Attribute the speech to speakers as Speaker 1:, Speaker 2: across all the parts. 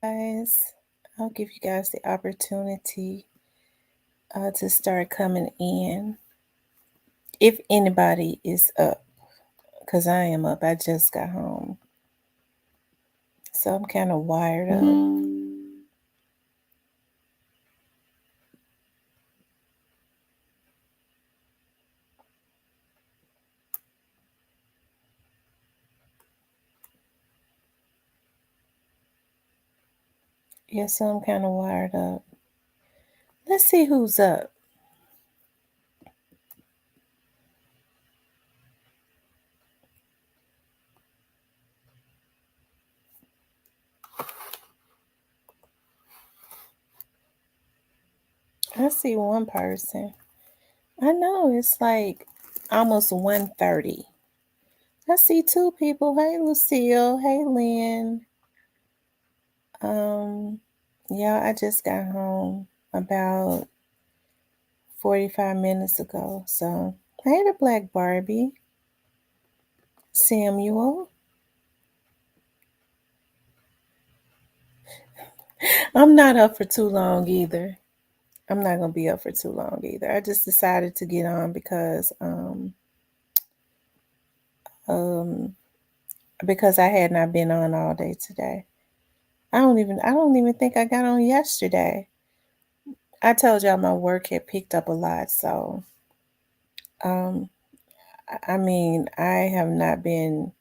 Speaker 1: Guys, I'll give you guys the opportunity to start coming in. If anybody is up, because I am up, I just got home. So I'm kind of wired up. Yeah, so I'm kind of wired up. Let's see who's up. I see one person. I know it's like almost 1:30. I see two people. Hey, Lucille. Hey, Lynn. Um, yeah, I just got home about 45 minutes ago. So, hey, the Black Barbie. Samuel. I'm not up for too long either. I'm not gonna be up for too long either. I just decided to get on um because I had not been on all day today. I don't even think I got on yesterday. I told y'all my work had picked up a lot, so um I mean I have not been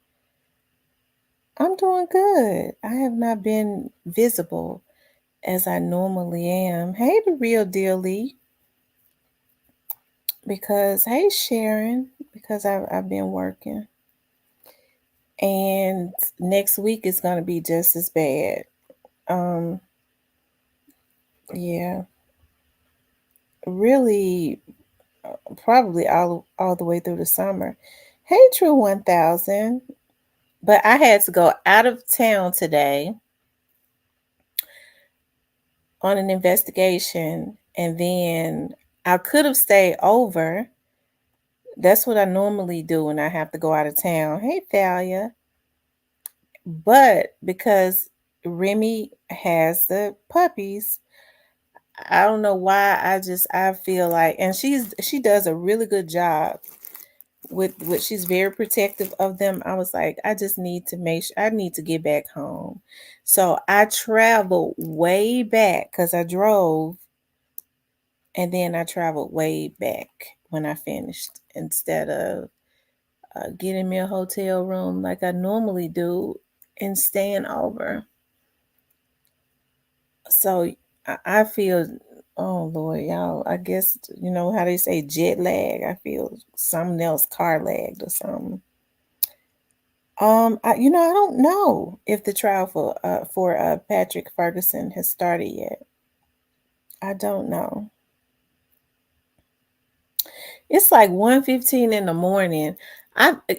Speaker 1: I'm doing good. I have not been visible as I normally am. Hey, the real deal, Lee. Because hey, Sharon, because I've been working, and next week is gonna be just as bad. Um, yeah, really, probably all the way through the summer. Hey, True 1000. But I had to go out of town today on an investigation, and then I could have stayed over. That's what I normally do when I have to go out of town. Hey, Thalia. But because Remy has the puppies, I don't know why I feel like, and she does a really good job with she's very protective of them. I was like, I just need to make sure I need to get back home. So I traveled way back because I drove, and then I traveled way back when I finished instead of getting me a hotel room like I normally do and staying over. So I feel, oh Lord, y'all, I guess, you know how they say jet lag. I feel something else, car lagged or something. I don't know if the trial for Patrick Ferguson has started yet. I don't know. It's like 1:15 in the morning.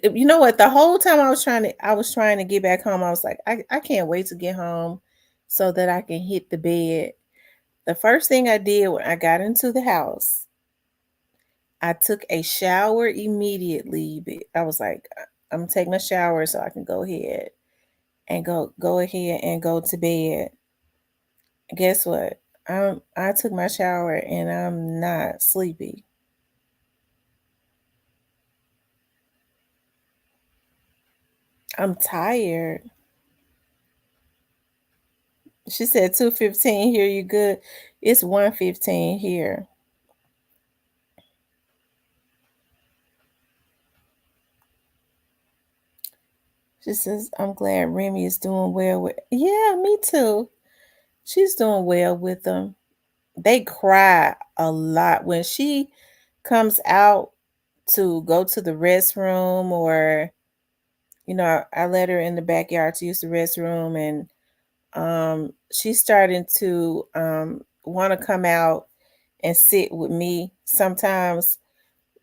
Speaker 1: You know what? The whole time I was trying to get back home. I was like, I can't wait to get home so that I can hit the bed. The first thing I did when I got into the house, I took a shower immediately. I was like, I'm gonna take my shower so I can go ahead and go to bed. Guess what? I took my shower and I'm not sleepy. I'm tired. She said 2:15 here, you good? It's 1:15 here. She says, I'm glad Remy is doing well with. Yeah, me too. She's doing well with them. They cry a lot when she comes out to go to the restroom, or I let her in the backyard to use the restroom, and she's starting to want to come out and sit with me sometimes.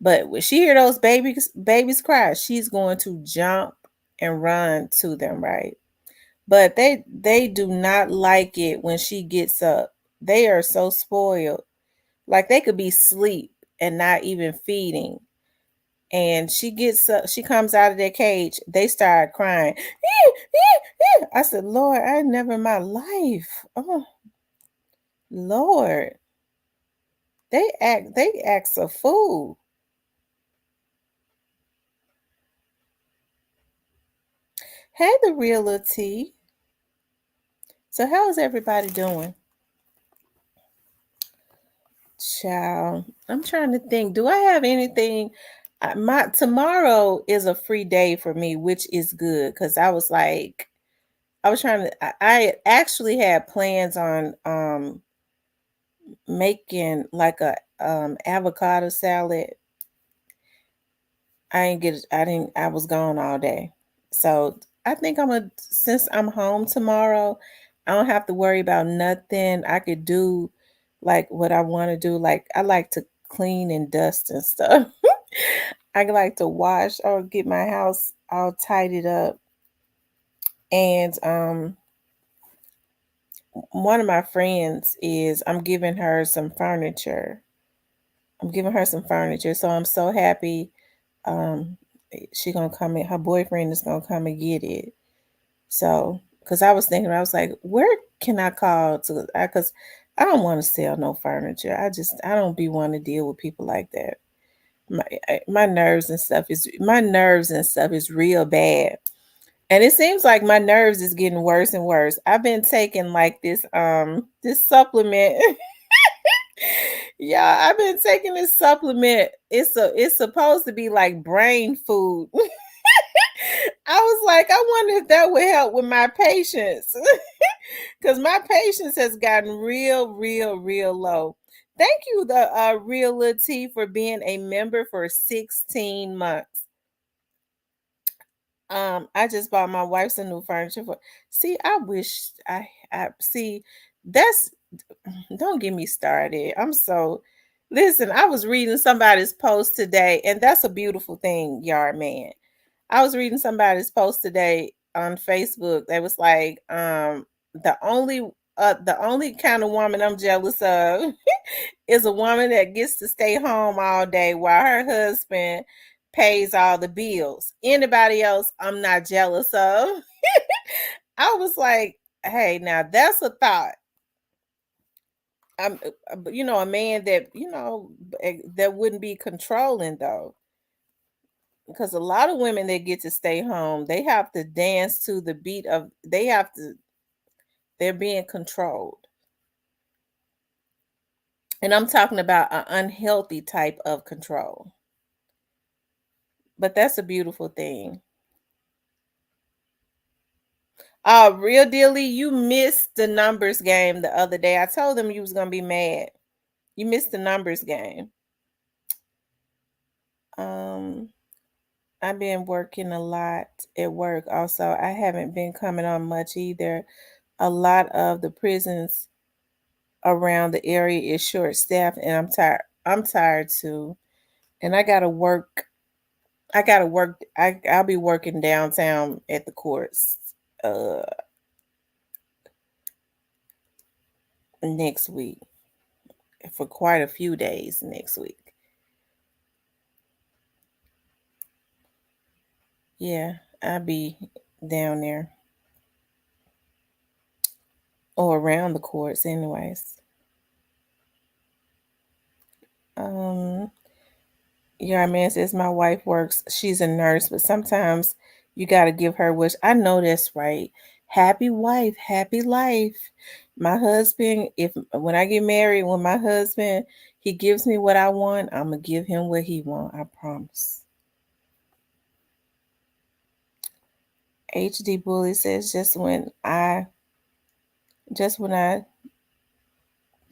Speaker 1: But when she hear those babies cry, she's going to jump and run to them, right? But they do not like it when she gets up. They are so spoiled. Like they could be asleep and not even feeding, and she comes out of that cage, they start crying. I said, Lord, I never in my life. Oh, Lord. They act a fool. Hey, the realty. So how is everybody doing? Child, I'm trying to think. Do I have anything? My tomorrow is a free day for me, which is good because I was trying to. I actually had plans on making like a avocado salad. I was gone all day. So I think since I'm home tomorrow, I don't have to worry about nothing. I could do like what I want to do. Like I like to clean and dust and stuff. I like to wash or get my house all tidied up. And one of my friends is I'm giving her some furniture. I'm giving her some furniture. So I'm so happy. Um she gonna come in, her boyfriend is gonna come and get it. So, because I was thinking, I was like, where can I call to? Because I don't want to sell no furniture. I don't be wanting to deal with people like that. My nerves and stuff is real bad, and it seems like my nerves is getting worse and worse. I've been taking like this supplement. Yeah, I've been taking this supplement. It's supposed to be like brain food. I was like, I wonder if that would help with my patience. Because my patience has gotten real, real, real low. Thank you, the Realty, for being a member for 16 months. I just bought my wife some new furniture for. See, I wish I see. That's don't get me started. I'm so listen. I was reading somebody's post today, and that's a beautiful thing, Yard Man. I was reading somebody's post today on Facebook. They was like, the only kind of woman I'm jealous of is a woman that gets to stay home all day while her husband pays all the bills. Anybody else I'm not jealous of. I was like, hey, now that's a thought. A man that, that wouldn't be controlling though. Because a lot of women that get to stay home, they have to dance to the beat of they're being controlled. And I'm talking about an unhealthy type of control. But that's a beautiful thing. Real dealy, you missed the numbers game the other day. I told them you was gonna be mad. You missed the numbers game. Um, I've been working a lot at work. Also, I haven't been coming on much either. A lot of the prisons around the area is short staffed, and I'm tired. I'm tired too. And I gotta work. I'll be working downtown at the courts uh next week for quite a few days next week. Yeah, I'll be down there or around the courts anyways. Um Your man says my wife works, she's a nurse, but sometimes you gotta give her wish. I know that's right. Happy wife, happy life. My husband, if when I get married, when my husband he gives me what I want, I'm gonna give him what he want. I promise. HD Bully says just when I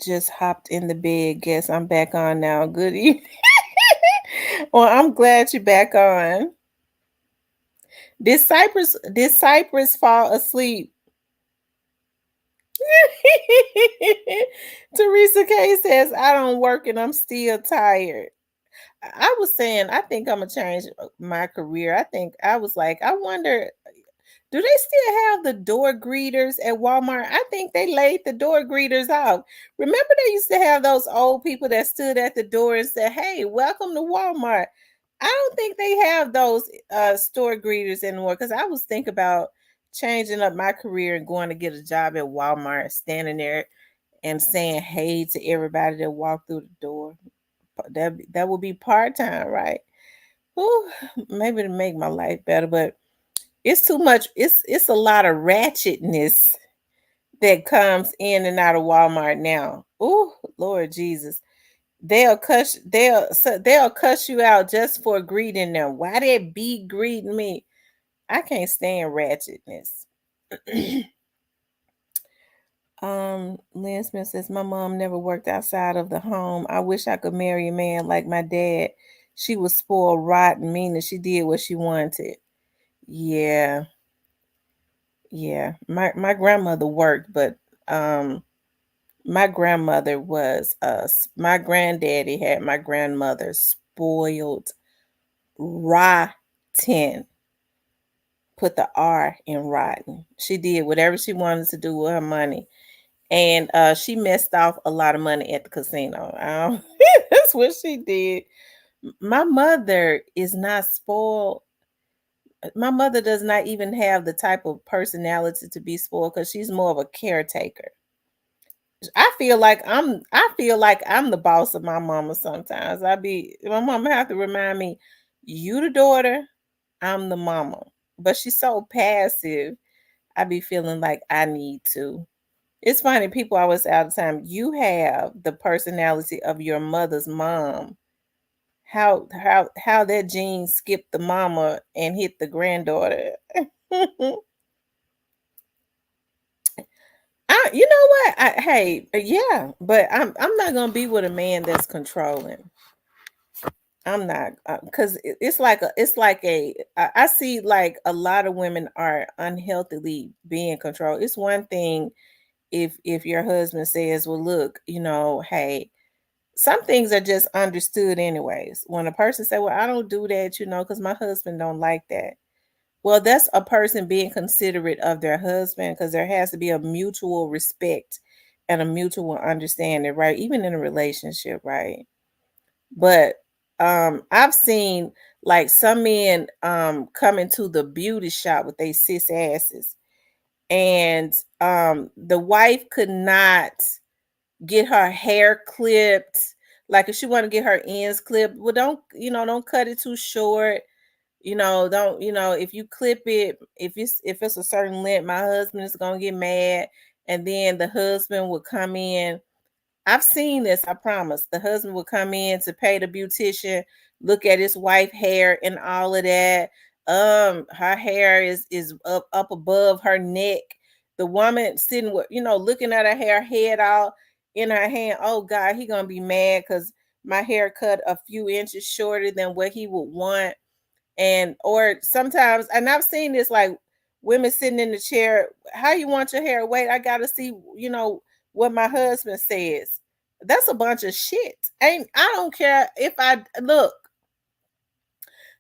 Speaker 1: just hopped in the bed, guess I'm back on now. Good evening. Well, I'm glad you're back on. Did Cypress fall asleep? Teresa K says, I don't work and I'm still tired. I was saying, I think I'm gonna change my career. I was like, I wonder, do they still have the door greeters at Walmart? I think they laid the door greeters off. Remember, they used to have those old people that stood at the door and said, hey, welcome to Walmart. I don't think they have those store greeters anymore. Because I was thinking about changing up my career and going to get a job at Walmart, standing there and saying hey to everybody that walked through the door. That would be part time, right? Ooh, maybe to make my life better, but it's too much. It's a lot of ratchetness that comes in and out of Walmart now. Ooh, Lord Jesus. They'll cuss you out just for greeting them. Why that be greeting me? I can't stand ratchetness. Lynn Smith says my mom never worked outside of the home. I wish I could marry a man like my dad. She was spoiled rotten, meaning she did what she wanted. Yeah, yeah. My grandmother worked, but um my grandmother was my granddaddy had my grandmother spoiled rotten. Put the R in rotten. She did whatever she wanted to do with her money. And she messed off a lot of money at the casino. That's what she did. My mother is not spoiled. My mother does not even have the type of personality to be spoiled because she's more of a caretaker. I feel like I'm the boss of my mama sometimes. My mama have to remind me, you the daughter, I'm the mama. But she's so passive. I be feeling like I need to. It's funny, people always say all the time, you have the personality of your mother's mom. How that gene skipped the mama and hit the granddaughter. You know what? Hey, yeah, but I'm not gonna be with a man that's controlling. I'm not, because I see like a lot of women are unhealthily being controlled. It's one thing if your husband says, "Well, look, hey." Some things are just understood anyways. When a person say, "Well, I don't do that, because my husband don't like that." Well, that's a person being considerate of their husband because there has to be a mutual respect and a mutual understanding, right? Even in a relationship, right? But I've seen like some men come into the beauty shop with they cis asses, and the wife could not get her hair clipped. Like if she want to get her ends clipped, well, don't cut it too short. Don't, if you clip it, if it's a certain length, my husband is gonna get mad. And then the husband would come in. I've seen this, I promise. The husband would come in to pay the beautician, look at his wife hair and all of that. Her hair is up above her neck. The woman sitting with, looking at her hair, head all in her hand. Oh God, he gonna be mad because my hair cut a few inches shorter than what he would want. And or sometimes, and I've seen this, like women sitting in the chair, how you want your hair? Wait, I gotta see, what my husband says. That's a bunch of shit. Ain't I don't care if I look.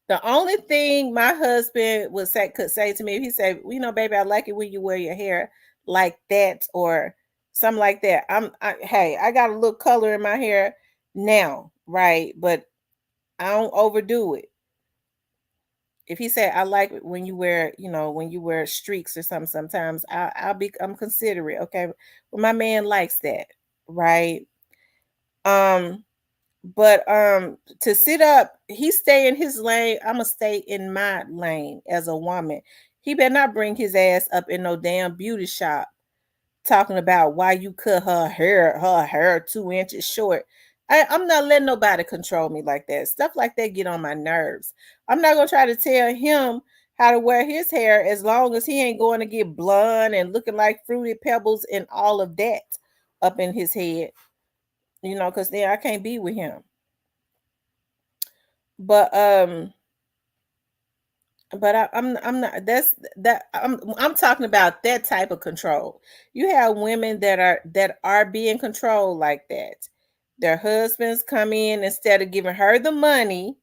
Speaker 1: The only thing my husband could say to me, if he said, baby, I like it when you wear your hair like that or something like that. Hey, I got a little color in my hair now, right? But I don't overdo it. If he said, I like it when you wear streaks or something, sometimes I'm considerate. Okay. Well, my man likes that, right? Um, but to sit up, he stay in his lane. I'ma stay in my lane as a woman. He better not bring his ass up in no damn beauty shop talking about why you cut her hair 2 inches short. I'm not letting nobody control me like that. Stuff like that get on my nerves. I'm not gonna try to tell him how to wear his hair as long as he ain't going to get blonde and looking like fruity pebbles and all of that up in his head. Because then I can't be with him. But I'm not I'm talking about that type of control. You have women that are being controlled like that. Their husbands come in, instead of giving her the money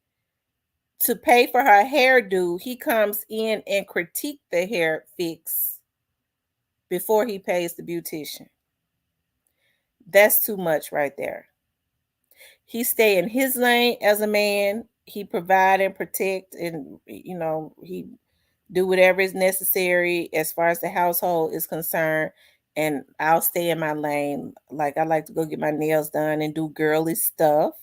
Speaker 1: to pay for her hairdo, he comes in and critique the hair fix before he pays the beautician. That's too much right there. He stay in his lane as a man. he provide and protect, and he do whatever is necessary as far as the household is concerned, and I'll stay in my lane. Like, I like to go get my nails done and do girly stuff.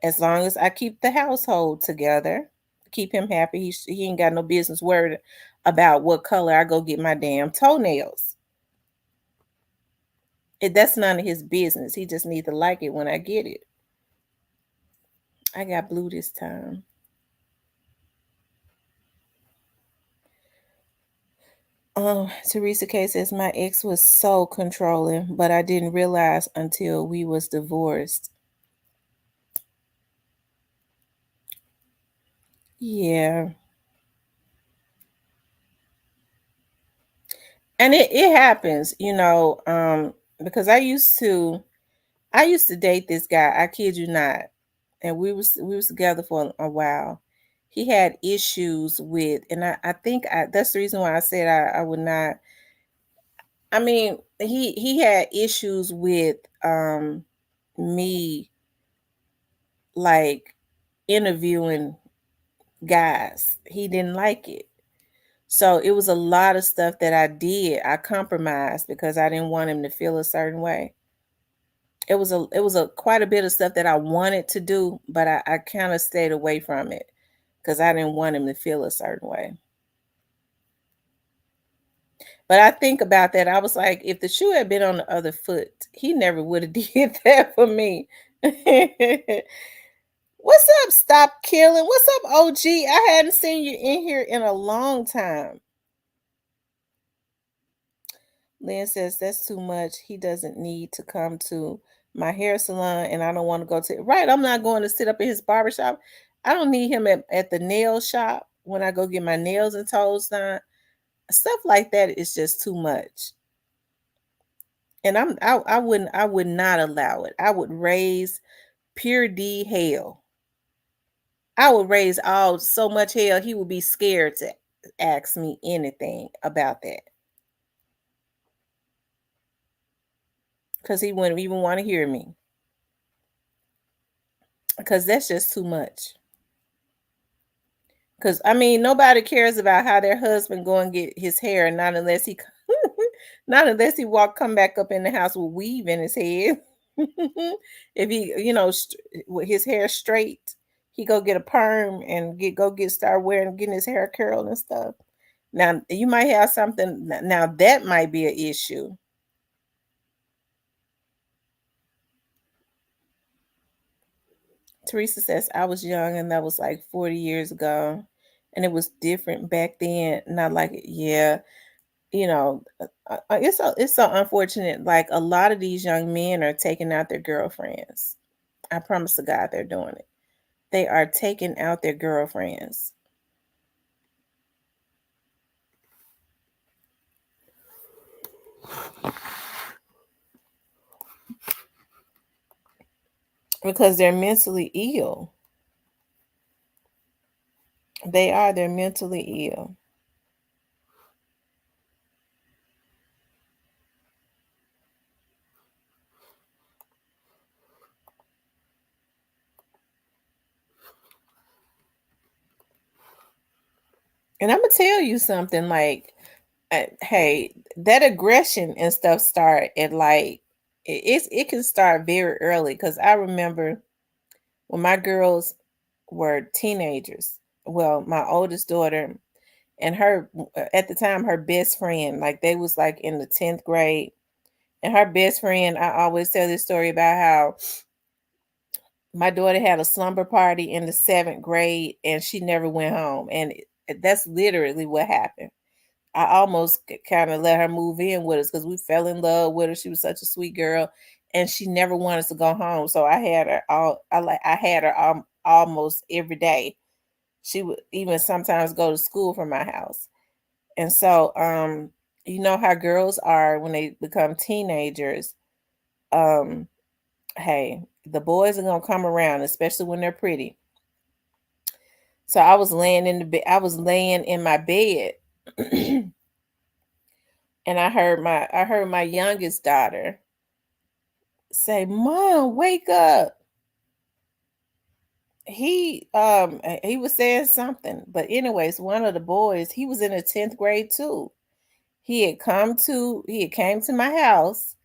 Speaker 1: As long as I keep the household together, keep him happy, he ain't got no business worried about what color I go get my damn toenails. That's none of his business. He just need to like it when I get it. I got blue this time. Teresa K says my ex was so controlling, but I didn't realize until we was divorced. Yeah. And it happens, because I used to date this guy, I kid you not. And we was together for a while. He had issues with, and I think that's the reason why I said I would not. I mean, he had issues with me, like, interviewing guys. He didn't like it. So it was a lot of stuff that I did. I compromised because I didn't want him to feel a certain way. It was a quite a bit of stuff that I wanted to do, but I kind of stayed away from it because I didn't want him to feel a certain way. But I think about that. I was like, if the shoe had been on the other foot, he never would have did that for me. What's up, Stop Killing? What's up, OG? I hadn't seen you in here in a long time. Lynn says that's too much. He doesn't need to come to my hair salon, and I don't want to go to right. I'm not going to sit up in his barbershop. I don't need him at the nail shop when I go get my nails and toes done. Stuff like that is just too much. And I would not allow it. I would raise pure D hell. I would raise all so much hell he would be scared to ask me anything about that. Because he wouldn't even want to hear me. Because that's just too much. Because I mean, nobody cares about how their husband go and get his hair, not unless he, not unless he come back up in the house with weave in his head. If he, with his hair straight, he go get a perm and start getting his hair curled and stuff. Now you might have something. Now that might be an issue. Teresa says I was young and that was like 40 years ago, and it was different back then. Not like it. Yeah, it's so unfortunate. Like, a lot of these young men are taking out their girlfriends. I promise to God they're doing it. They are taking out their girlfriends because they're mentally ill. They're mentally ill. And I'm gonna tell you something, like, hey, that aggression and stuff start at, like, it can start very early. Because I remember when my girls were teenagers. Well, my oldest daughter and her, at the time, her best friend, like, they was like in the 10th grade, and her best friend, I always tell this story about how my daughter had a slumber party in the 7th grade and she never went home, and that's literally what happened. I almost kind of let her move in with us because we fell in love with her. She was such a sweet girl, and she never wanted to go home. So I had her I had her almost every day. She would even sometimes go to school from my house. And so, you know how girls are when they become teenagers. Um, hey, the boys are gonna come around, especially when they're pretty. So I was laying in the bed. I was laying in my bed, and I heard my youngest daughter say, "Mom, wake up!" he was saying something, but anyways, one of the boys, he was in the 10th grade too. He had came to my house.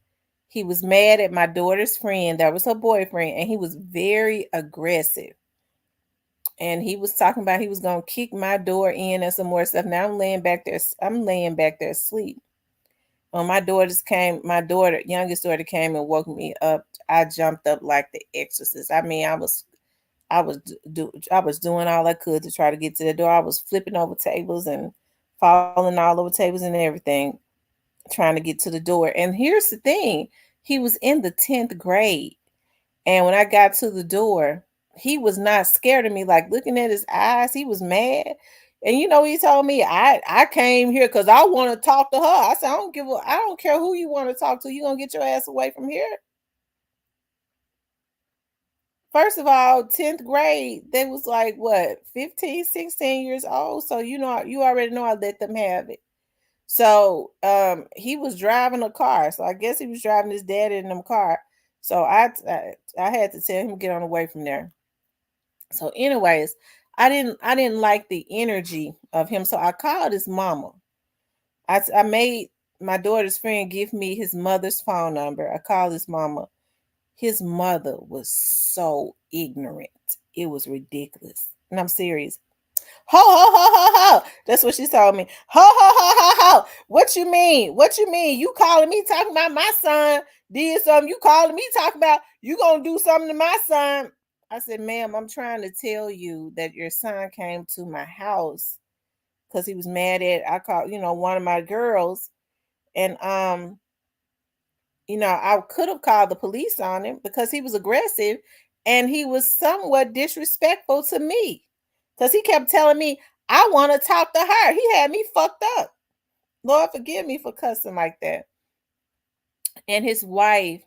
Speaker 1: He was mad at my daughter's friend, that was her boyfriend, and he was very aggressive. And he was talking about he was gonna kick my door in and some more stuff. Now I'm laying back there asleep. When my daughter, youngest daughter came and woke me up. I jumped up like the exorcist. I mean, I was doing all I could to try to get to the door. I was flipping over tables and falling all over tables and everything, trying to get to the door. And here's the thing, he was in the 10th grade. And when I got to the door, he was not scared of me. Like looking at his eyes, he was mad. And you know, he told me, I came here because I want to talk to her. I said, I don't care who you want to talk to. You're gonna get your ass away from here. First of all, 10th grade, they was like what, 15, 16 years old. So you know, you already know I let them have it. So he was driving a car. So I guess he was driving his dad in them car. So I had to tell him to get on away from there. So, anyways, I didn't like the energy of him. So I called his mama. I made my daughter's friend give me his mother's phone number. I called his mama. His mother was so ignorant. It was ridiculous. And I'm serious. Ho ho ho ho ho. That's what she told me. Ho ho ho ho ho. What you mean? What you mean? You calling me talking about my son did something? You calling me talking about you gonna do something to my son? I said, ma'am, I'm trying to tell you that your son came to my house because he was mad at I called, one of my girls, and I could have called the police on him because he was aggressive and he was somewhat disrespectful to me because he kept telling me, I want to talk to her. He had me fucked up. Lord, forgive me for cussing like that. And his wife,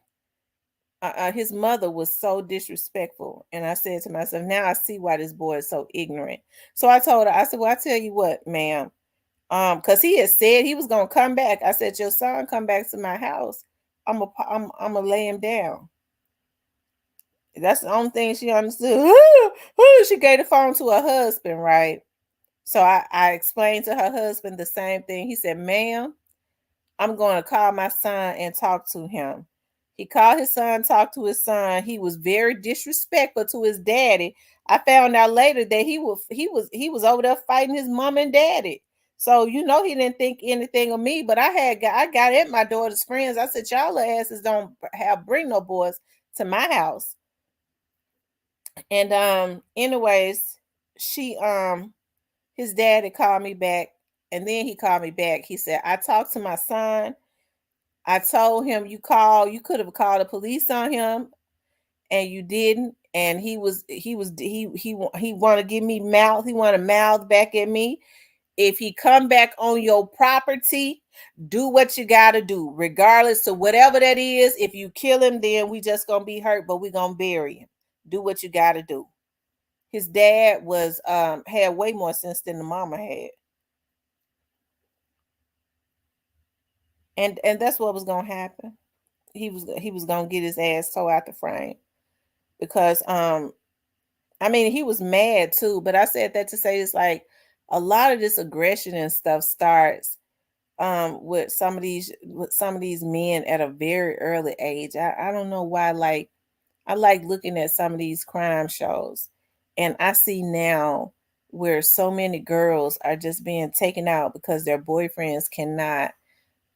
Speaker 1: his mother was so disrespectful. And I said to myself, now I see why this boy is so ignorant. So I told her, I said, well, I tell you what, ma'am, because he had said he was gonna come back. I said, your son come back to my house. I'm gonna lay him down. That's the only thing she understood. She gave the phone to her husband, right? So I explained to her husband the same thing. He said, ma'am, I'm going to call my son and talk to him. He called his son, talked to his son. He was very disrespectful to his daddy. I found out later that he was over there fighting his mom and daddy. So he didn't think anything of me, but I got at my daughter's friends. I said, y'all asses don't bring no boys to my house. And anyways, she his daddy called me back, and then he called me back. He said, I talked to my son. I told him you could have called the police on him, and you didn't. And he want to give me mouth. He want to mouth back at me. If he come back on your property, do what you gotta do, regardless of whatever that is. If you kill him, then we just gonna be hurt, but we gonna bury him. Do what you gotta do. His dad was had way more sense than the mama had. And that's what was gonna happen. He was gonna get his ass towed out the frame because I mean he was mad too, but I said that to say it's like a lot of this aggression and stuff starts with some of these men at a very early age. I don't know why. Like I like looking at some of these crime shows, and I see now where so many girls are just being taken out because their boyfriends cannot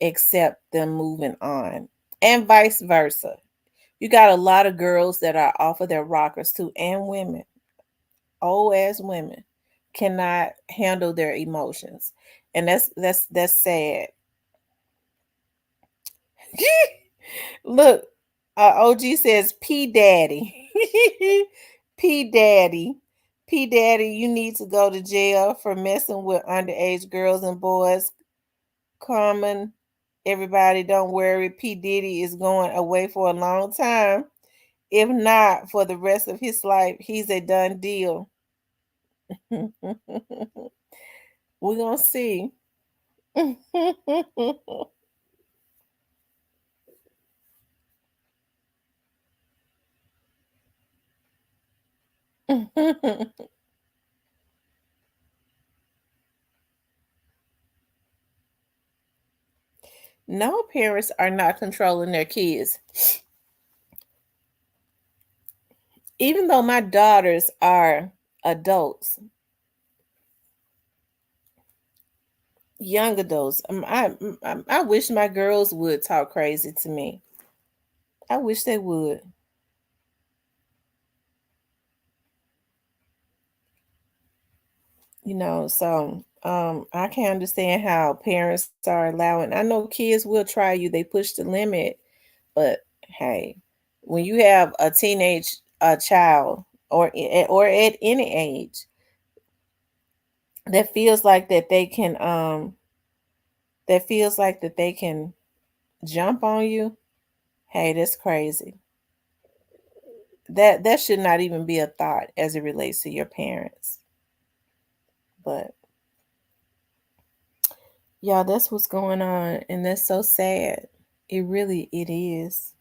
Speaker 1: accept them moving on, and vice versa. You got a lot of girls that are off of their rockers too, and women, old ass women, cannot handle their emotions, and that's sad. Look, OG says P Daddy. P Daddy. P Daddy, you need to go to jail for messing with underage girls and boys. Common, everybody, don't worry. P Diddy is going away for a long time. If not for the rest of his life, he's a done deal. We're gonna see. No, parents are not controlling their kids. Even though my daughters are adults, young adults, I wish my girls would talk crazy to me. I wish they would. So I can't understand how parents are allowing. I know kids will try you, they push the limit, but hey, when you have a teenage child or at any age that feels like that they can jump on you, hey, that's crazy. That should not even be a thought as it relates to your parents. But yeah, that's what's going on, and that's so sad. It is.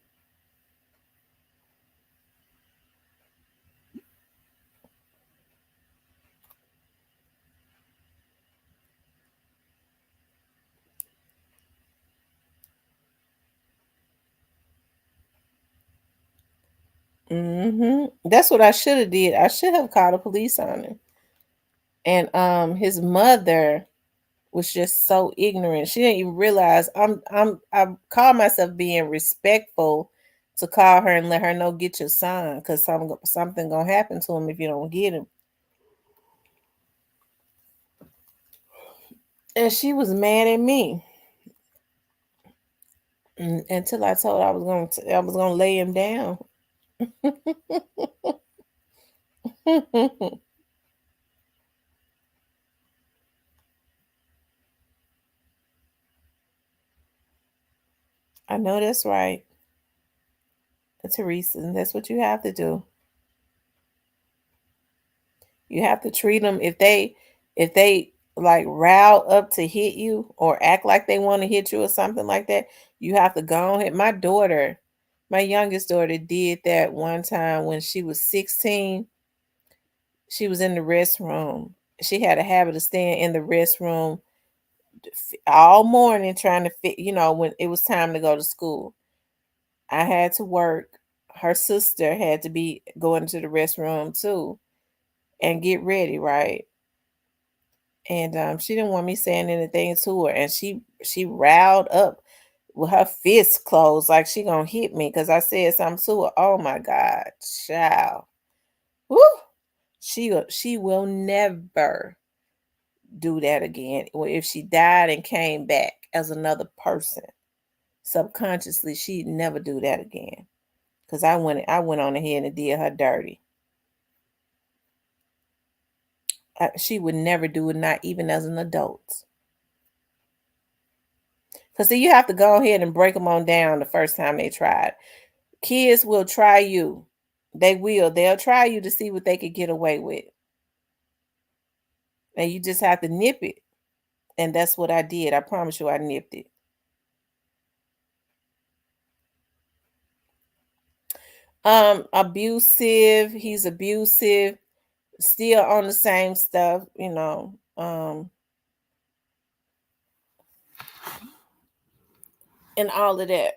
Speaker 1: That's what I should have did. I should have called the police on him. And his mother was just so ignorant. She didn't even realize I call myself being respectful to call her and let her know get your son because something gonna happen to him if you don't get him. And she was mad at me until I told her I was gonna lay him down. I know that's right, Teresa. And that's what you have to do. You have to treat them if they like rile up to hit you or act like they want to hit you or something like that. You have to go on hit. My youngest daughter, did that one time when she was 16. She was in the restroom. She had a habit of staying in the restroom all morning trying to fit. When it was time to go to school, I had to work. Her sister had to be going to the restroom too and get ready, right? And she didn't want me saying anything to her, and she riled up with her fists closed like she gonna hit me because I said something to her. Oh my God, child. Woo! She will never do that again. Or if she died and came back as another person, subconsciously she'd never do that again. Cause I went on ahead and did her dirty. She would never do it, not even as an adult. Cause see, you have to go ahead and break them on down the first time they tried. Kids will try you. They will. They'll try you to see what they could get away with. And you just have to nip it. And that's what I did. I promise you I nipped it. Abusive. He's abusive. Still on the same stuff. And all of that.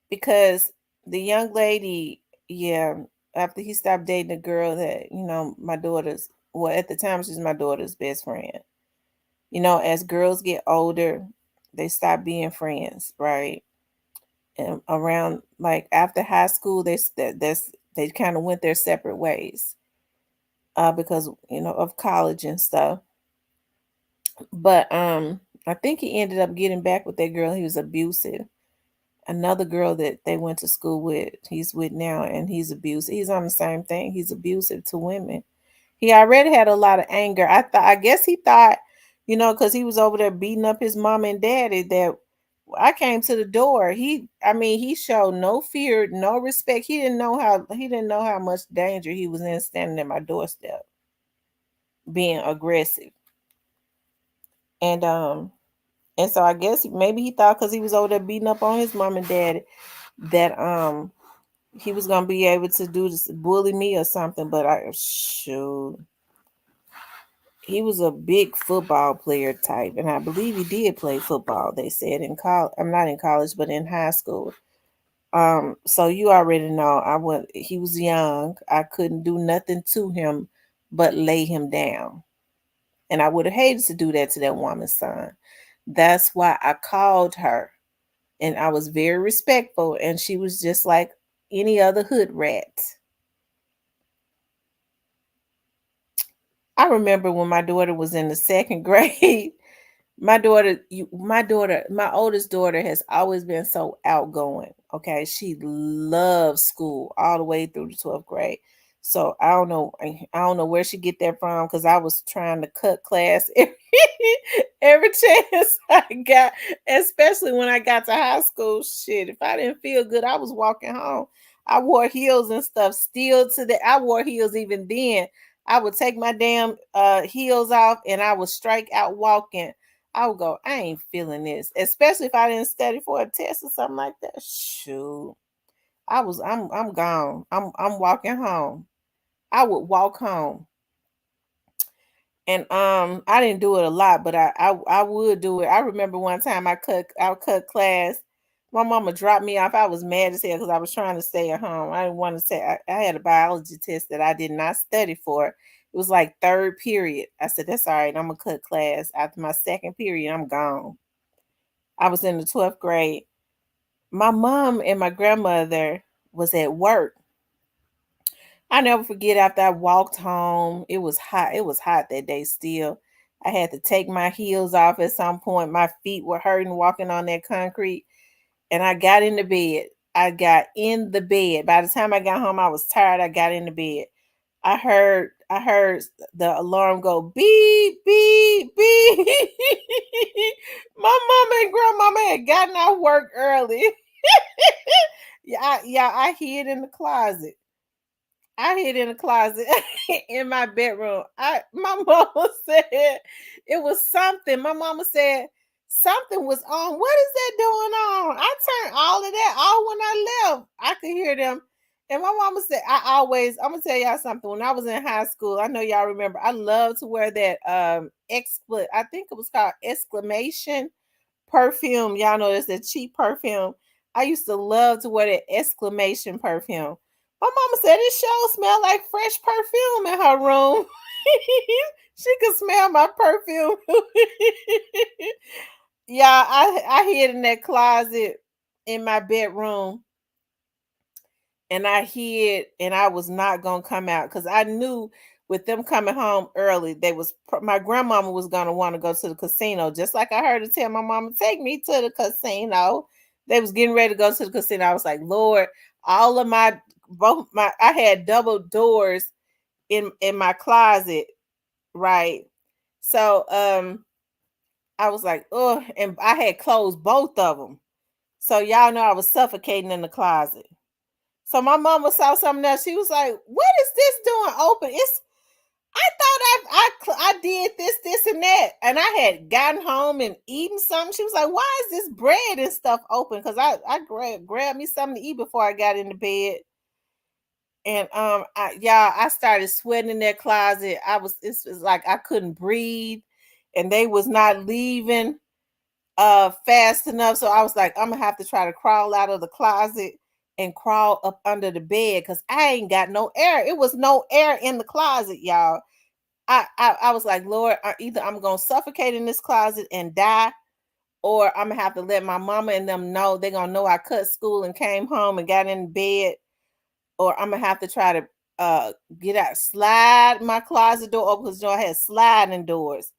Speaker 1: Because the young lady, yeah, after he stopped dating a girl that, my daughter's, well, at the time she's my daughter's best friend. As girls get older, they stop being friends, right? And around like after high school, they kind of went their separate ways, because of college and stuff. But I think he ended up getting back with that girl. He was abusive. Another girl that they went to school with, he's with now, and he's abusive. He's on the same thing. He's abusive to women. He already had a lot of anger. I guess he thought, because he was over there beating up his mom and daddy, that I came to the door. He showed no fear, no respect. He didn't know how much danger he was in standing at my doorstep, being aggressive. And so I guess maybe he thought because he was over there beating up on his mom and daddy, that he was gonna be able to do this, bully me or something. But he was a big football player type, and I believe he did play football. They said in college. I'm not in college, but in high school. So you already know he was young. I couldn't do nothing to him but lay him down. And I would have hated to do that to that woman's son. That's why I called her, and I was very respectful, and she was just like any other hood rat. I remember when my daughter was in the second grade. My oldest daughter has always been so outgoing. Okay, she loves school all the way through the 12th grade. So I don't know where she get that from, because I was trying to cut class every chance I got, especially when I got to high school. Shit, if I didn't feel good, I was walking home. I wore heels and stuff still to the I wore heels even then. I would take my damn heels off and I would strike out walking. I would go, I ain't feeling this, especially if I didn't study for a test or something like that. Shoot, I'm gone. I'm walking home. I would walk home, and I didn't do it a lot, but I would do it. I remember one time I cut class. My mama dropped me off. I was mad as hell because I was trying to stay at home. I didn't want to say I had a biology test that I did not study for. It was like third period. I said, that's all right. I'm gonna cut class. After my second period, I'm gone. I was in the 12th grade. My mom and my grandmother was at work. I never forget, after I walked home, it was hot. It was hot that day still. I had to take my heels off at some point. My feet were hurting walking on that concrete. And I got in the bed. I got in the bed. By the time I got home, I was tired. I got in the bed. I heard the alarm go beep, beep, beep. My mama and grandmama had gotten out work early. Yeah, I hid in the closet. I hid in the closet in my bedroom. My mama said it was something. My mama said something was on. What is that doing on? I turned all of that off when I left. I could hear them. And my mama said, I'm gonna tell y'all something. When I was in high school, I know y'all remember, I loved to wear that I think it was called exclamation perfume. Y'all know it's a cheap perfume. I used to love to wear that exclamation perfume. My mama said it sure smelled like fresh perfume in her room. She could smell my perfume. Yeah, I hid in that closet in my bedroom, and I hid, and I was not gonna come out because I knew with them coming home early, my grandmama was gonna want to go to the casino, just like I heard her tell my mama, take me to the casino. They was getting ready to go to the casino. I was like, Lord, all of I had double doors in my closet, right? So I was like, oh, and I had closed both of them. So y'all know I was suffocating in the closet. So my mama saw something else. She was like, "What is this doing open?" I thought I did this, and that, and I had gotten home and eaten something. She was like, "Why is this bread and stuff open?" Because I grabbed me something to eat before I got into bed, and I started sweating in that closet. It was like I couldn't breathe, and they was not leaving fast enough. So I was like, I'm gonna have to try to crawl out of the closet and crawl up under the bed because I ain't got no air. It was no air in the closet, y'all. I was like, Lord, either I'm gonna suffocate in this closet and die, or I'm gonna have to let my mama and them know. They're gonna know I cut school and came home and got in bed, or I'm gonna have to try to get out, slide my closet door open, because I had sliding doors.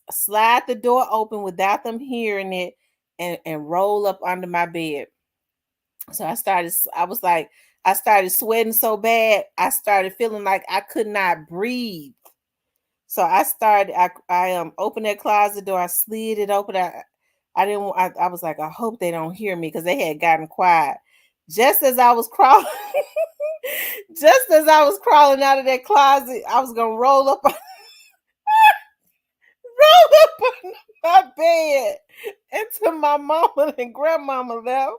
Speaker 1: Slide the door open without them hearing it, and roll up under my bed. So I started sweating so bad, I started feeling like I could not breathe. So I opened that closet door, I slid it open. I didn't I was like, I hope they don't hear me, because they had gotten quiet. Just as I was crawling, just as I was crawling out of that closet, I was gonna roll up on my bed into my mama and grandmama left,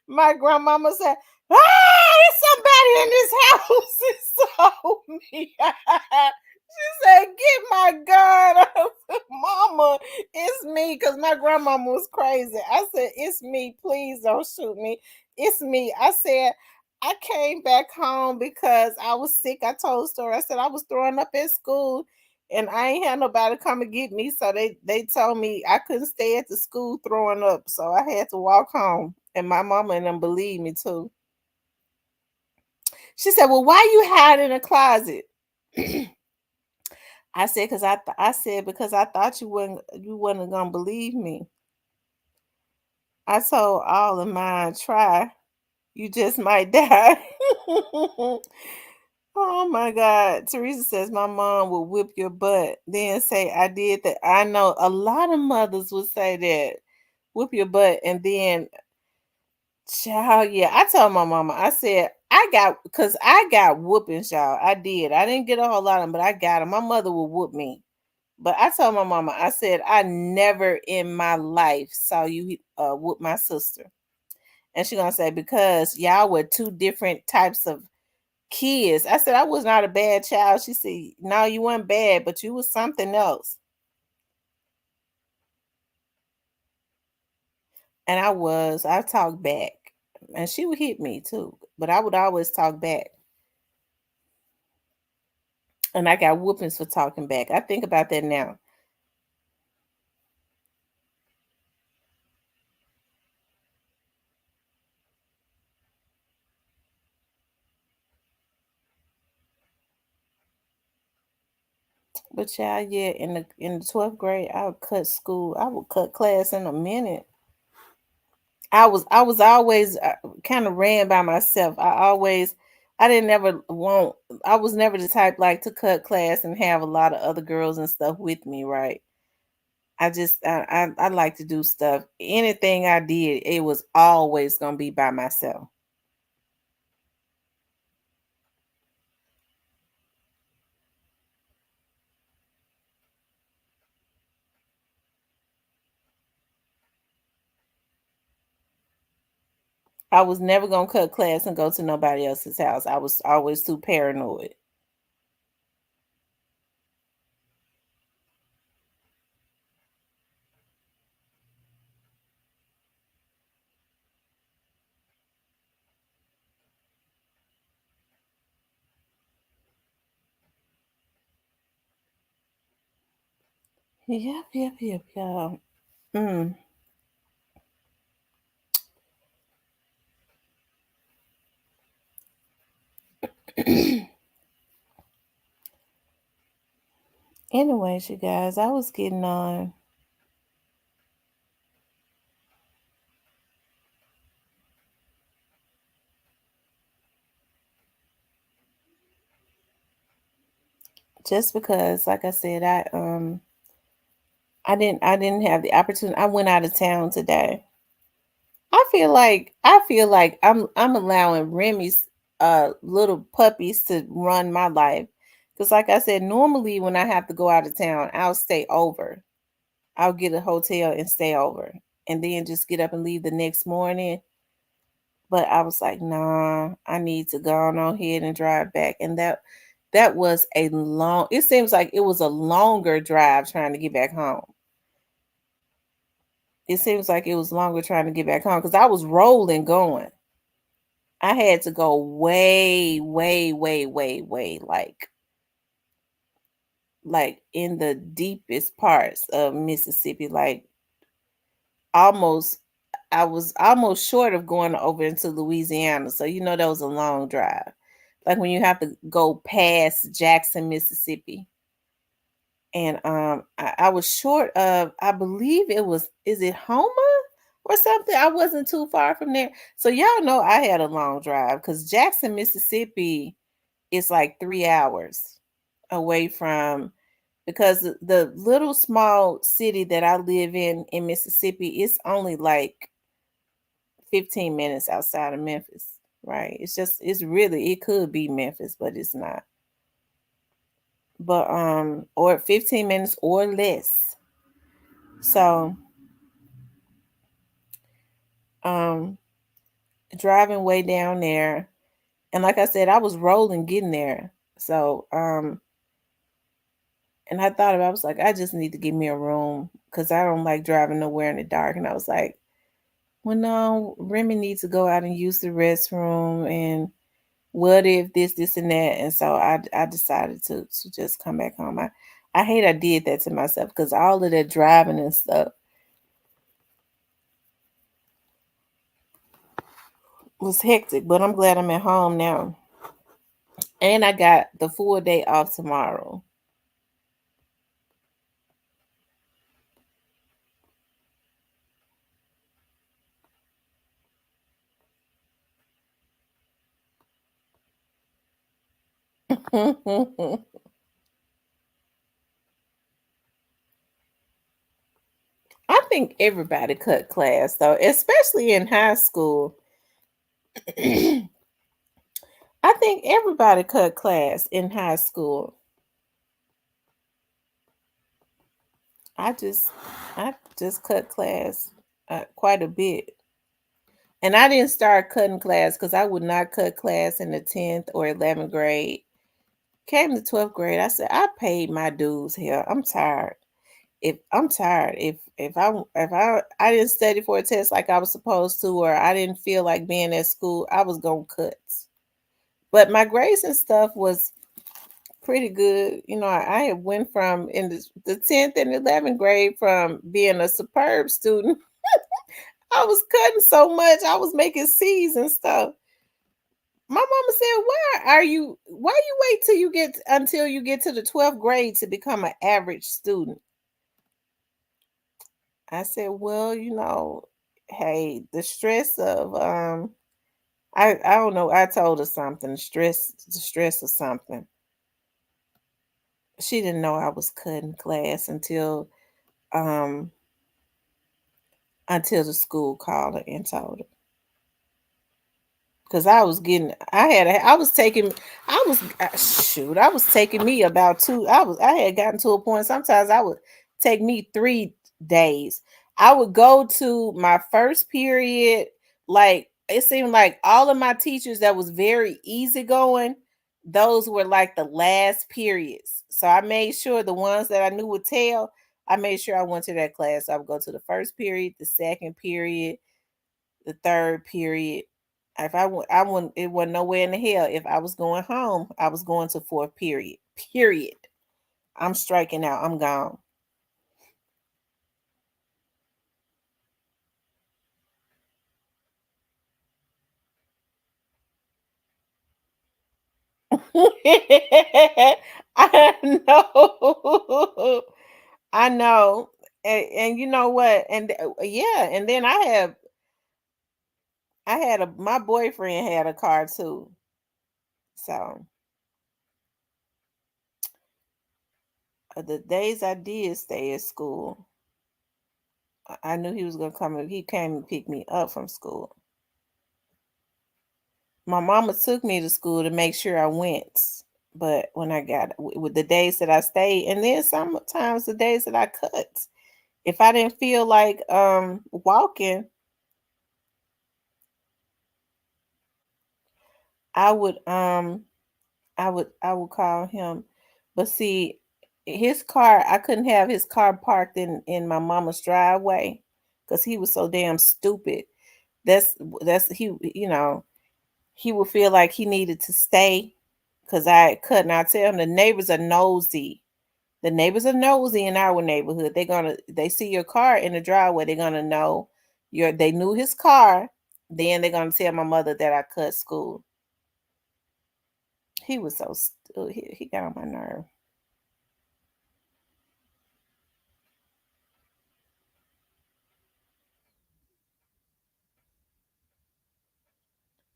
Speaker 1: my grandmama said, "Ah, there's somebody in this house." It saw me. She said, "Get my gun." I said, "Mama, it's me," because my grandmama was crazy. I said, "It's me. Please don't shoot me. It's me." I said, I came back home because I was sick. I told Story. I said I was throwing up at school and I ain't had nobody come and get me. So they told me I couldn't stay at the school throwing up. So I had to walk home. And my mama and them believed me too. She said, "Well, why you hide in a closet?" I said, I said because I thought you wasn't gonna believe me. I told all of mine, try. You just might die. Oh my God. Teresa says my mom will whip your butt, then say I did that. I know a lot of mothers would say that. Whip your butt and then child, yeah. I told my mama, I said, I got whoopings, y'all. I did. I didn't get a whole lot of them, but I got them. My mother would whoop me. But I told my mama, I said, I never in my life saw you whoop my sister. And she gonna say, because y'all were two different types of kids. I said I was not a bad child. She said, "No, you weren't bad, but you was something else." And I was. I talked back, and she would hit me too, but I would always talk back. And I got whoopings for talking back. I think about that now. But child, yeah, in the 12th grade, I would cut school. I would cut class in a minute. I was always kind of ran by myself. I didn't never want. I was never the type like to cut class and have a lot of other girls and stuff with me, right? I like to do stuff. Anything I did, it was always gonna be by myself. I was never gonna cut class and go to nobody else's house. I was always too paranoid. Yep, yep, yep, yeah. Mm. Anyways, you guys, I was getting on just because, like I said, I didn't have the opportunity. I went out of town today. I feel like I'm allowing Remy's little puppies to run my life. Cause like I said, normally when I have to go out of town, I'll stay over. I'll get a hotel and stay over. And then just get up and leave the next morning. But I was like, nah, I need to go on ahead and drive back. And that was a long it seems like it was a longer drive trying to get back home. It seems like it was longer trying to get back home because I was rolling going. I had to go way, way, way, way, way, like in the deepest parts of Mississippi, like almost I was almost short of going over into Louisiana. So that was a long drive. Like when you have to go past Jackson, Mississippi. And I was short of, I believe it was, is it Homer or something? I wasn't too far from there. So y'all know I had a long drive because Jackson, Mississippi is like 3 hours away from, because the little small city that I live in Mississippi, it's only like 15 minutes outside of Memphis, right? It's really, it could be Memphis, but it's not. But or 15 minutes or less. So Um, Driving way down there, and like I said, I was rolling getting there. So, and I thought about, I was like, I just need to give me a room because I don't like driving nowhere in the dark. And I was like, well, no, Remy needs to go out and use the restroom. And what if this, and that? And so I decided to just come back home. I hate I did that to myself because all of that driving and stuff was hectic. But I'm glad I'm at home now. And I got the full day off tomorrow. I think everybody cut class though, especially in high school. I think everybody cut class in high school. I just I just cut class quite a bit. And I didn't start cutting class because I would not cut class in the 10th or 11th grade. Came to 12th grade, I said, I paid my dues here. I'm tired. If I'm tired, if I didn't study for a test like I was supposed to, or I didn't feel like being at school, I was gonna cut. But my grades and stuff was pretty good. You know, I had went from in the 10th and 11th grade from being a superb student. I was cutting so much, I was making C's and stuff. My mama said, why you wait till you get until you get to the 12th grade to become an average student? I said, well, hey, the stress of I don't know, I told her something, the stress of something. She didn't know I was cutting class um until the school called her and told her. Cause I was getting, I was taking, I was taking me about I had gotten to a point. Sometimes I would take me 3 days. I would go to my first period. Like it seemed like all of my teachers that was very easygoing, those were like the last periods. So I made sure the ones that I knew would tell, I made sure I went to that class. I would go to the first period, the second period, the third period. If I went, I wouldn't. It wasn't nowhere in the hell. If I was going home, I was going to fourth period. Period. I'm striking out. I'm gone. I know. I know. And you know what? And yeah. And then my boyfriend had a car too. So the days I did stay at school, I knew he was gonna come. He came and pick me up from school. My mama took me to school to make sure I went. But when I got with the days that I stayed, and then sometimes the days that I cut, if I didn't feel like walking, I would I would call him. But see, his car, I couldn't have his car parked in my mama's driveway because he was so damn stupid. That's he would feel like he needed to stay because I couldn't. I tell him the neighbors are nosy. The neighbors are nosy in our neighborhood. They see your car in the driveway, they're gonna know they knew his car. Then they're gonna tell my mother that I cut school. He was so he got on my nerve.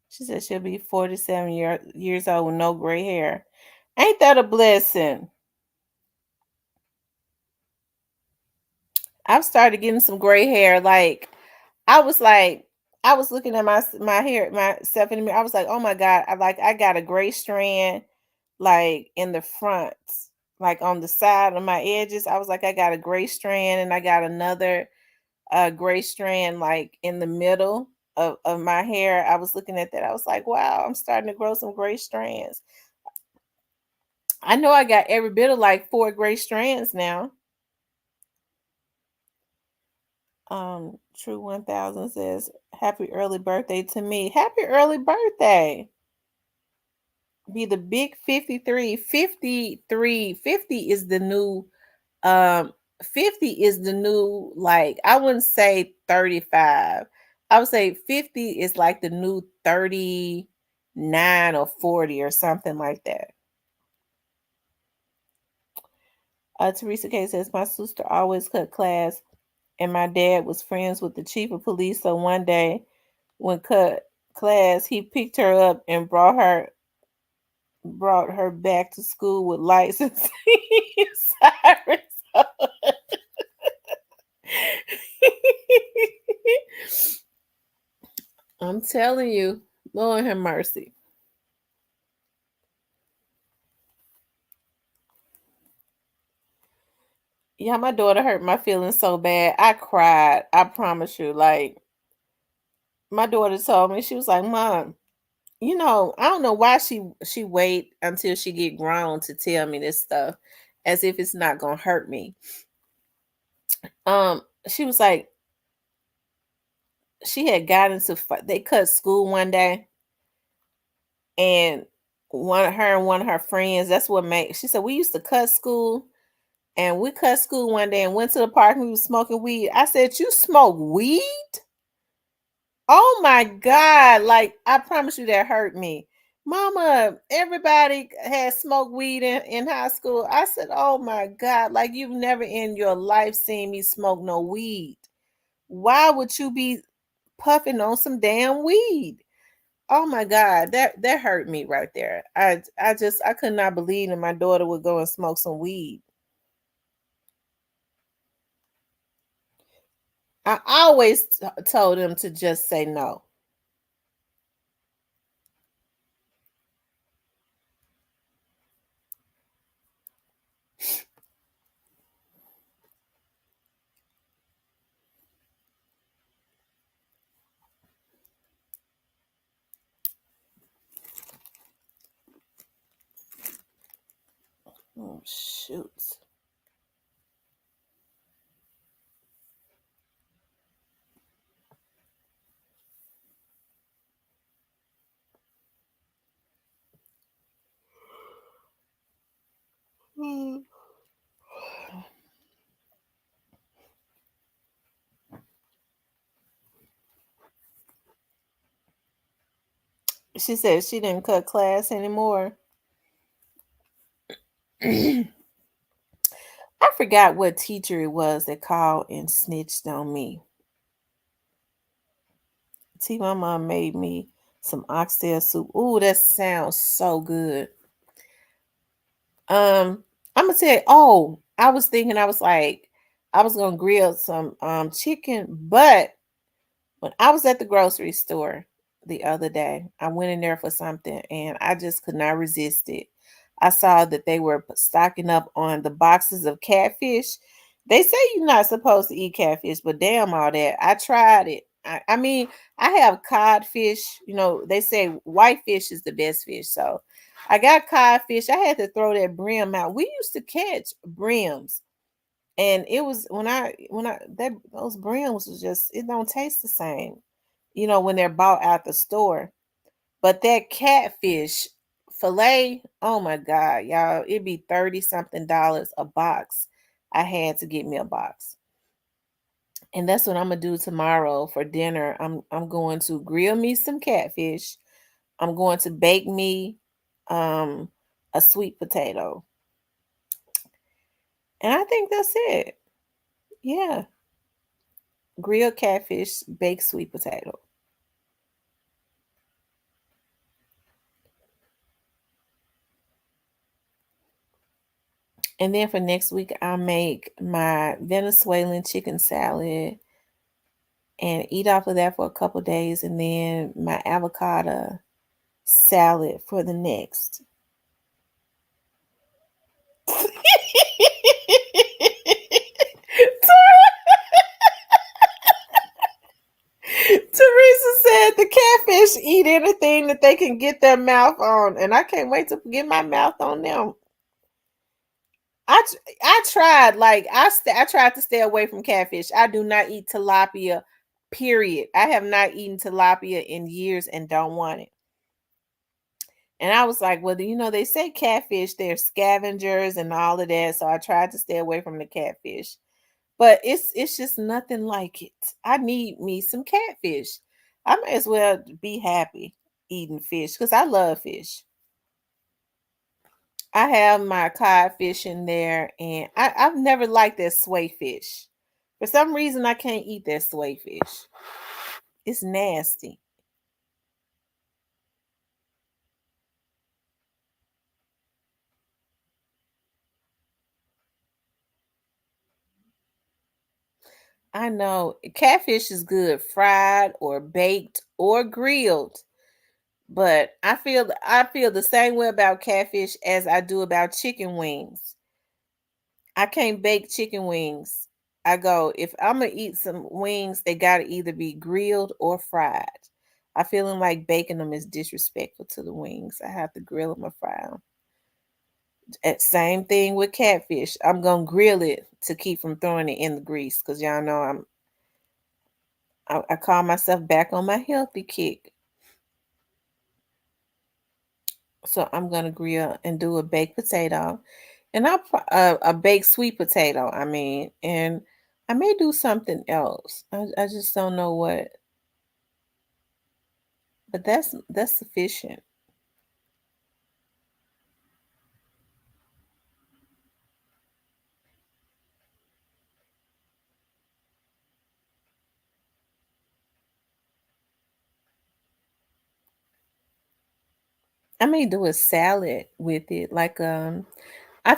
Speaker 1: She said she'll be 47 years old with no gray hair. Ain't that a blessing? I've started getting some gray hair. I was like, I was looking at my hair, myself in the mirror. I was like, oh my God, I got a gray strand like in the front, like on the side of my edges. I was like, I got a gray strand and I got another gray strand like in the middle. of my hair, I was looking at that. I was like, wow, I'm starting to grow some gray strands. I know I got every bit of like 4 gray strands now. True 1000 says, happy early birthday to me. Happy early birthday. Be the big 53. 53. 50 is the new, um, 50 is the new, like, I wouldn't say 35. I would say 50 is like the new 39 or 40 or something like that. Teresa K says, my sister always cut class, and my dad was friends with the chief of police. So one day, when cut class, he picked her up and brought her back to school with lights and sirens. I'm telling you, Lord have mercy. Yeah, my daughter hurt my feelings so bad. I cried. I promise you. Like, my daughter told me, she was like, Mom, I don't know why she wait until she get grown to tell me this stuff as if it's not gonna hurt me. She was like, she had got into they cut school one day, and one of her friends, that's what made, she said, we used to cut school, and we cut school one day and went to the park and we was smoking weed. I said, you smoke weed? Oh my God. Like, I promise you that hurt me. Mama, everybody had smoked weed in high school. I said, oh my God, like you've never in your life seen me smoke no weed. Why would you be puffing on some damn weed? Oh my God, that hurt me right there. I could not believe that my daughter would go and smoke some weed. I always told them to just say no. Oh shoot. She said she didn't cut class anymore. I forgot what teacher it was that called and snitched on me. See, my mom made me some oxtail soup. Ooh, that sounds so good. I'm gonna tell you, oh, I was thinking, I was like, I was gonna grill some chicken, but when I was at the grocery store the other day, I went in there for something and I just could not resist it. I saw that they were stocking up on the boxes of catfish. They say you're not supposed to eat catfish, but damn all that. I tried it. I mean, I have codfish. They say whitefish is the best fish. So I got codfish. I had to throw that brim out. We used to catch brims, and it was when I that those brims was just, it don't taste the same, when they're bought out the store. But that catfish fillet, oh my God, y'all, it'd be 30 something dollars a box. I had to get me a box. And that's what I'm gonna do tomorrow for dinner. I'm going to grill me some catfish. I'm going to bake me um a sweet potato. And I think that's it. Yeah. Grilled catfish, baked sweet potato. And then for next week, I'll make my Venezuelan chicken salad and eat off of that for a couple days, and then my avocado salad for the next. Teresa said the catfish eat anything that they can get their mouth on, and I can't wait to get my mouth on them. I tried like I tried to stay away from catfish. I do not eat tilapia. Period. I have not eaten tilapia in years and don't want it. And I was like, well, they say catfish, they're scavengers and all of that. So I tried to stay away from the catfish. But it's just nothing like it. I need me some catfish. I may as well be happy eating fish because I love fish. I have my codfish in there, and I've never liked that sway fish. For some reason, I can't eat that sway fish. It's nasty. I know catfish is good fried or baked or grilled, but I feel the same way about catfish as I do about chicken wings. I can't bake chicken wings. I go, if I'm gonna eat some wings, they gotta either be grilled or fried. I feeling like baking them is disrespectful to the wings. I have to grill them or fry them. Same thing with catfish. I'm gonna grill it to keep from throwing it in the grease because y'all know I call myself back on my healthy kick. So I'm gonna grill and do a baked potato, and a baked sweet potato. I mean, and I may do something else. I just don't know what, but that's sufficient. I may do a salad with it. Like I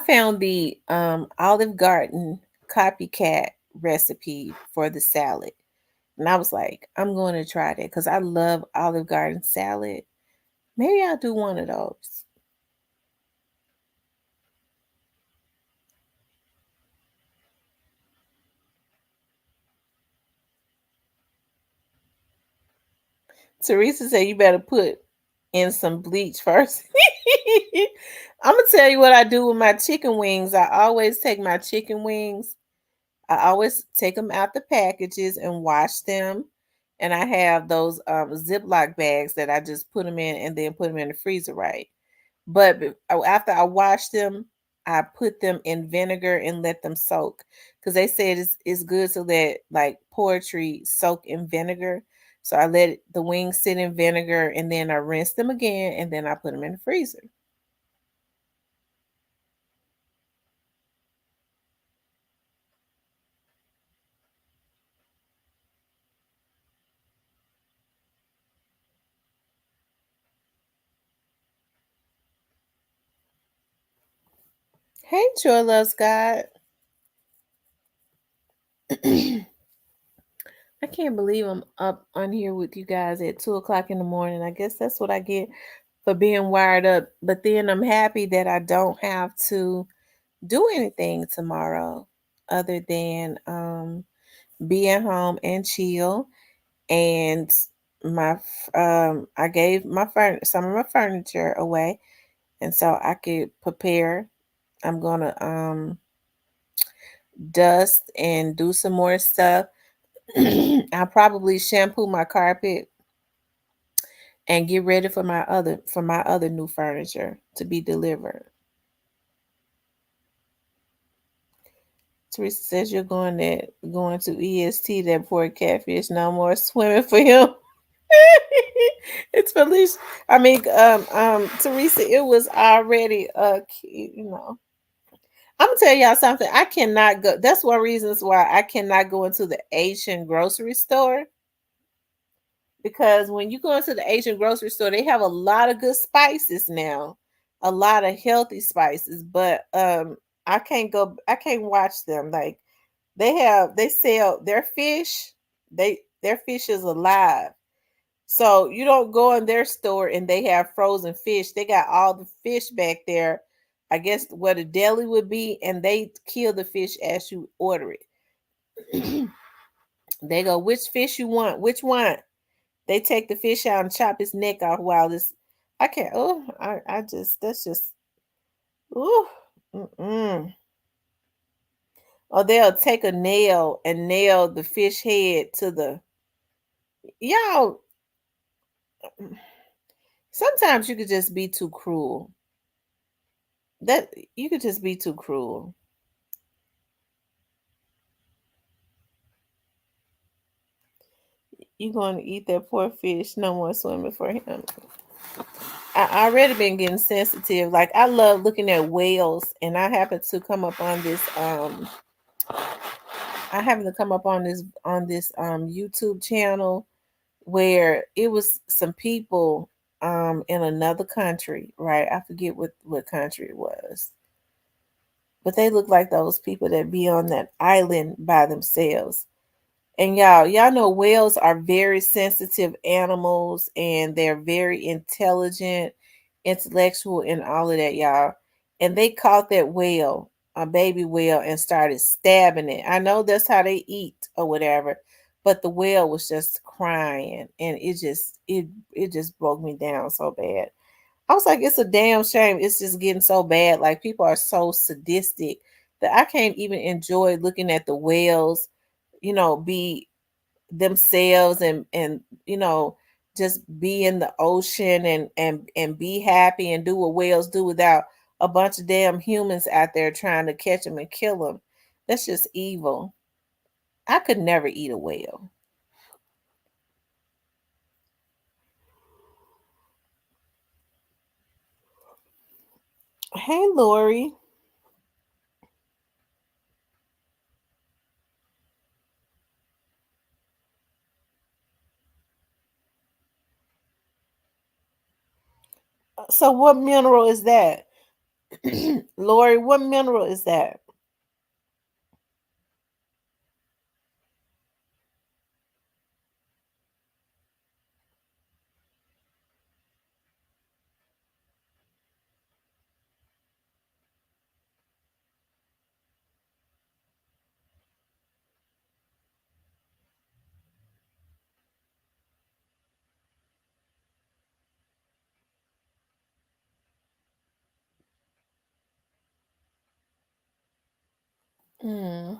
Speaker 1: found the Olive Garden copycat recipe for the salad. And I was like, I'm going to try that because I love Olive Garden salad. Maybe I'll do one of those. Teresa said you better put in some bleach first. I'm gonna tell you what I do with my chicken wings. I always take my chicken wings. I always take them out the packages and wash them. And I have those Ziploc bags that I just put them in and then put them in the freezer, right? But after I wash them, I put them in vinegar and let them soak because they said it's good to let like poultry soak in vinegar. So I let the wings sit in vinegar and then I rinse them again and then I put them in the freezer. Hey, Joy Loves God. I can't believe I'm up on here with you guys at 2 o'clock in the morning. I guess that's what I get for being wired up. But then I'm happy that I don't have to do anything tomorrow other than be at home and chill. And I gave some of my furniture away, and so I could prepare. I'm gonna dust and do some more stuff. I'll probably shampoo my carpet and get ready for my other new furniture to be delivered. Teresa says you're going to EST that poor catfish. No more swimming for him. It's Felicia. I mean, Teresa. It was already I'm gonna tell y'all something. I cannot go. That's one reasons why I cannot go into the Asian grocery store because when you go into the Asian grocery store, they have a lot of good spices now, a lot of healthy spices. But I can't go. I can't watch them. Like they sell their fish. Their fish is alive. So you don't go in their store and they have frozen fish. They got all the fish back there. I guess where the deli would be, and they kill the fish as you order it. They go, which fish you want? Which one? They take the fish out and chop his neck off while this. I can't. Oh, I just that's just. Ooh. Mm-mm. Or they'll take a nail and nail the fish head to the. Y'all, sometimes you could just be too cruel. That you could just be too cruel. You going to eat that poor fish? No more swimming for him. I already been getting sensitive. Like I love looking at whales, and I happen to come up on this. I happen to come up on this YouTube channel where it was some people in another country, right? I forget what country it was, but they look like those people that be on that island by themselves. And y'all know whales are very sensitive animals and they're very intelligent, intellectual, and all of that, y'all. And they caught that whale, a baby whale, and started stabbing it. I know that's how they eat or whatever, but the whale was just crying, and it just broke me down so bad. I was like, it's a damn shame. It's just getting so bad. Like people are so sadistic that I can't even enjoy looking at the whales, be themselves and just be in the ocean and be happy and do what whales do without a bunch of damn humans out there trying to catch them and kill them. That's just evil. I could never eat a whale. Hey, Lori. So what mineral is that? Lori, what mineral is that? Hmm.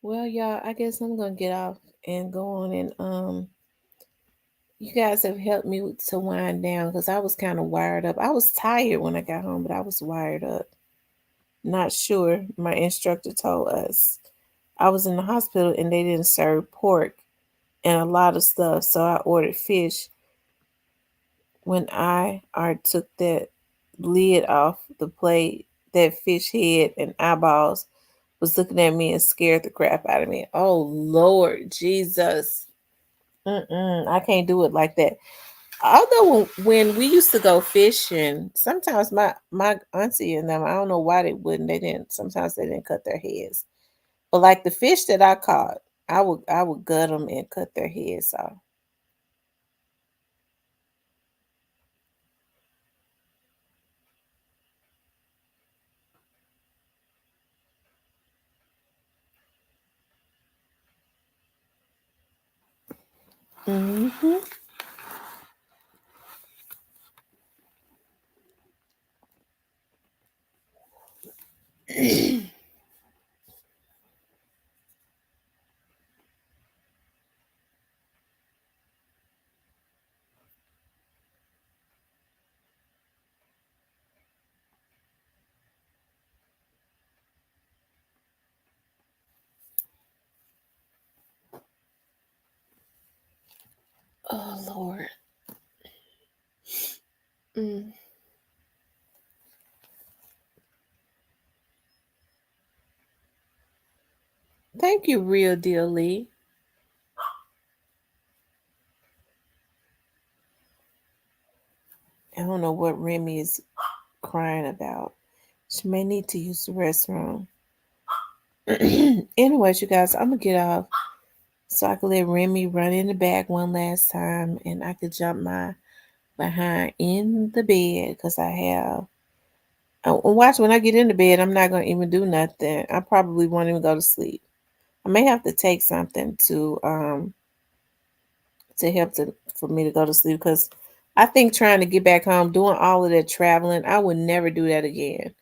Speaker 1: Well, y'all, I guess I'm gonna get off and go on and you guys have helped me to wind down because I was kind of wired up. I was tired when I got home, but I was wired up. Not sure. My instructor told us I was in the hospital and they didn't serve pork and a lot of stuff, so I ordered fish. When I took that lid off the plate, that fish head and eyeballs was looking at me and scared the crap out of me. Oh Lord Jesus. I can't do it like that. Although when we used to go fishing, sometimes my auntie and them, I don't know why they wouldn't. They didn't. Sometimes they didn't cut their heads. But like the fish that I caught, I would gut them and cut their heads off. Hmm. Oh Lord. Mm. Thank you, real deal Lee. I don't know what Remy is crying about. She may need to use the restroom. Anyways, you guys, I'm gonna get off so I can let Remy run in the back one last time, and I could jump my behind in the bed because I have. Watch when I get in the bed, I'm not gonna even do nothing. I probably won't even go to sleep. I may have to take something to help for me to go to sleep because I think trying to get back home, doing all of that traveling, I would never do that again.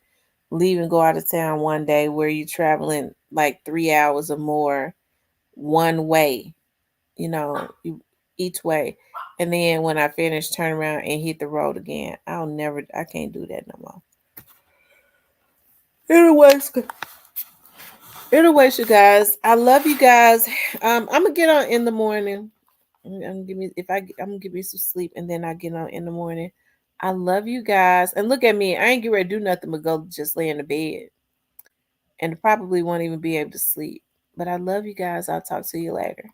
Speaker 1: Leave and go out of town one day where you're traveling like 3 hours or more one way, each way. And then when I finish, turn around and hit the road again. I can't do that no more. Anyways, you guys, I love you guys. I'm gonna get on in the morning. I'm gonna give me some sleep and then I get on in the morning. I love you guys. And look at me. I ain't get ready to do nothing but go just lay in the bed. And probably won't even be able to sleep. But I love you guys. I'll talk to you later.